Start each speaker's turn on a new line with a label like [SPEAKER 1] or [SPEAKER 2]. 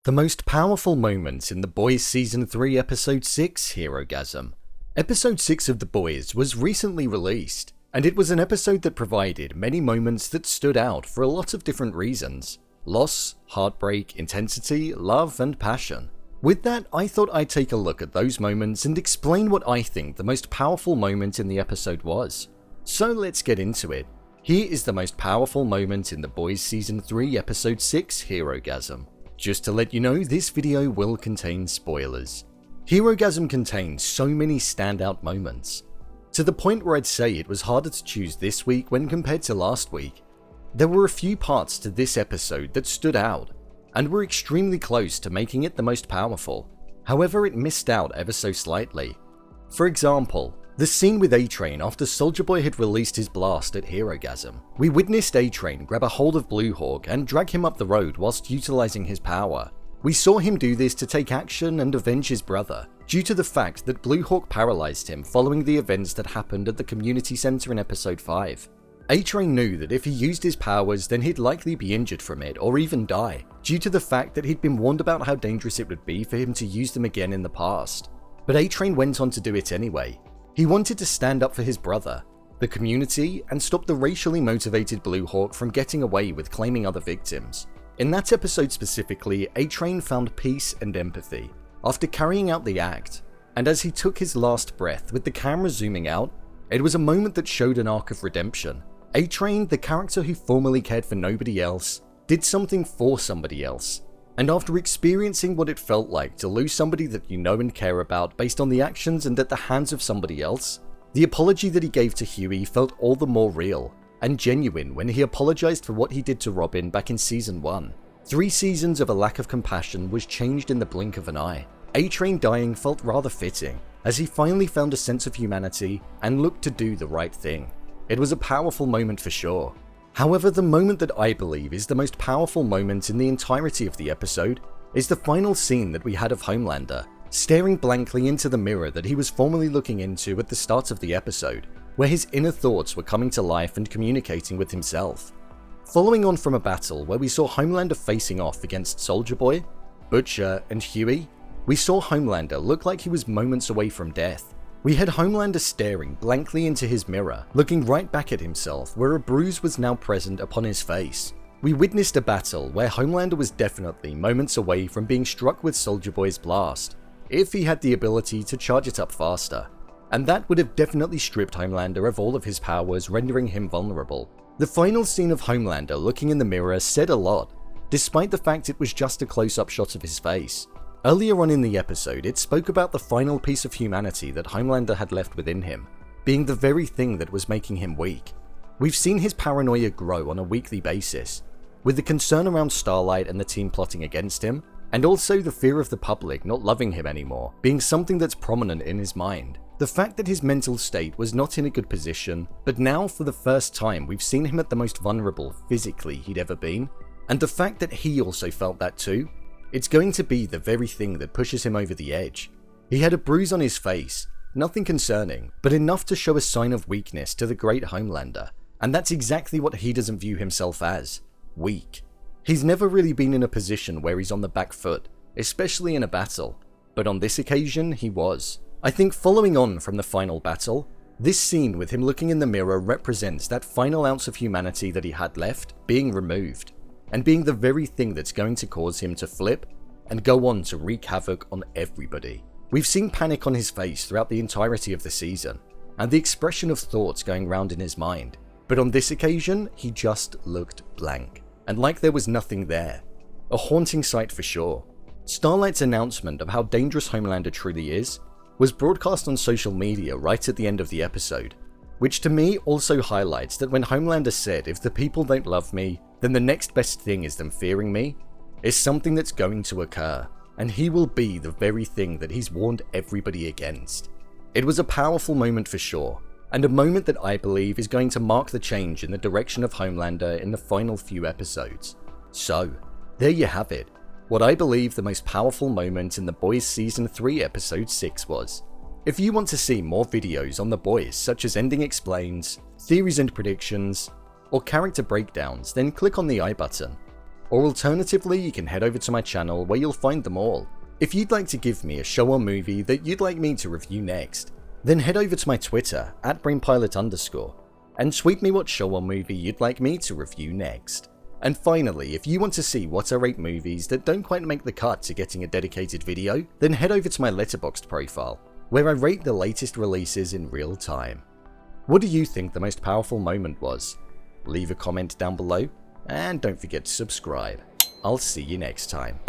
[SPEAKER 1] The most powerful moments in The Boys Season 3 Episode 6, Herogasm. Episode 6 of The Boys was recently released, and it was an episode that provided many moments that stood out for a lot of different reasons. Loss, heartbreak, intensity, love, and passion. With that, I thought I'd take a look at those moments and explain what I think the most powerful moment in the episode was. So let's get into it. Here is the most powerful moment in The Boys Season 3 Episode 6, Herogasm. Just to let you know, this video will contain spoilers. Herogasm contains so many standout moments, to the point where I'd say it was harder to choose this week when compared to last week. There were a few parts to this episode that stood out, and were extremely close to making it the most powerful. However, it missed out ever so slightly. For example, the scene with A-Train after Soldier Boy had released his blast at Herogasm. We witnessed A-Train grab a hold of Blue Hawk and drag him up the road whilst utilizing his power. We saw him do this to take action and avenge his brother, due to the fact that Blue Hawk paralyzed him following the events that happened at the community center in episode 5. A-Train knew that if he used his powers, then he'd likely be injured from it or even die, due to the fact that he'd been warned about how dangerous it would be for him to use them again in the past. But A-Train went on to do it anyway. He wanted to stand up for his brother, the community, and stop the racially motivated Blue Hawk from getting away with claiming other victims. In that episode specifically, A-Train found peace and empathy after carrying out the act, and as he took his last breath with the camera zooming out, it was a moment that showed an arc of redemption. A-Train, the character who formerly cared for nobody else, did something for somebody else. And after experiencing what it felt like to lose somebody that you know and care about based on the actions and at the hands of somebody else, the apology that he gave to Hughie felt all the more real and genuine when he apologized for what he did to Robin back in Season 1. 3 seasons of a lack of compassion was changed in the blink of an eye. A-Train dying felt rather fitting, as he finally found a sense of humanity and looked to do the right thing. It was a powerful moment for sure. However, the moment that I believe is the most powerful moment in the entirety of the episode is the final scene that we had of Homelander, staring blankly into the mirror that he was formerly looking into at the start of the episode, where his inner thoughts were coming to life and communicating with himself. Following on from a battle where we saw Homelander facing off against Soldier Boy, Butcher, and Hughie, we saw Homelander look like he was moments away from death. We had Homelander staring blankly into his mirror, looking right back at himself where a bruise was now present upon his face. We witnessed a battle where Homelander was definitely moments away from being struck with Soldier Boy's blast, if he had the ability to charge it up faster, and that would have definitely stripped Homelander of all of his powers, rendering him vulnerable. The final scene of Homelander looking in the mirror said a lot, despite the fact it was just a close-up shot of his face. Earlier on in the episode, it spoke about the final piece of humanity that Homelander had left within him, being the very thing that was making him weak. We've seen his paranoia grow on a weekly basis, with the concern around Starlight and the team plotting against him, and also the fear of the public not loving him anymore, being something that's prominent in his mind. The fact that his mental state was not in a good position, but now for the first time we've seen him at the most vulnerable physically he'd ever been, and the fact that he also felt that too. It's going to be the very thing that pushes him over the edge. He had a bruise on his face, nothing concerning, but enough to show a sign of weakness to the great Homelander, and that's exactly what he doesn't view himself as, weak. He's never really been in a position where he's on the back foot, especially in a battle, but on this occasion he was. I think following on from the final battle, this scene with him looking in the mirror represents that final ounce of humanity that he had left being removed, and being the very thing that's going to cause him to flip and go on to wreak havoc on everybody. We've seen panic on his face throughout the entirety of the season, and the expression of thoughts going round in his mind, but on this occasion, he just looked blank, and like there was nothing there. A haunting sight for sure. Starlight's announcement of how dangerous Homelander truly is was broadcast on social media right at the end of the episode, which to me also highlights that when Homelander said, "If the people don't love me, then the next best thing is them fearing me," is something that's going to occur, and he will be the very thing that he's warned everybody against. It was a powerful moment for sure, and a moment that I believe is going to mark the change in the direction of Homelander in the final few episodes. So, there you have it, what I believe the most powerful moment in The Boys Season 3 Episode 6 was. If you want to see more videos on The Boys such as Ending Explains, Theories and Predictions, or character breakdowns, then click on the I button. Or alternatively, you can head over to my channel where you'll find them all. If you'd like to give me a show or movie that you'd like me to review next, then head over to my Twitter @brainpilot_, and tweet me what show or movie you'd like me to review next. And finally, if you want to see what I rate movies that don't quite make the cut to getting a dedicated video, then head over to my Letterboxd profile, where I rate the latest releases in real time. What do you think the most powerful moment was? Leave a comment down below, and don't forget to subscribe. I'll see you next time.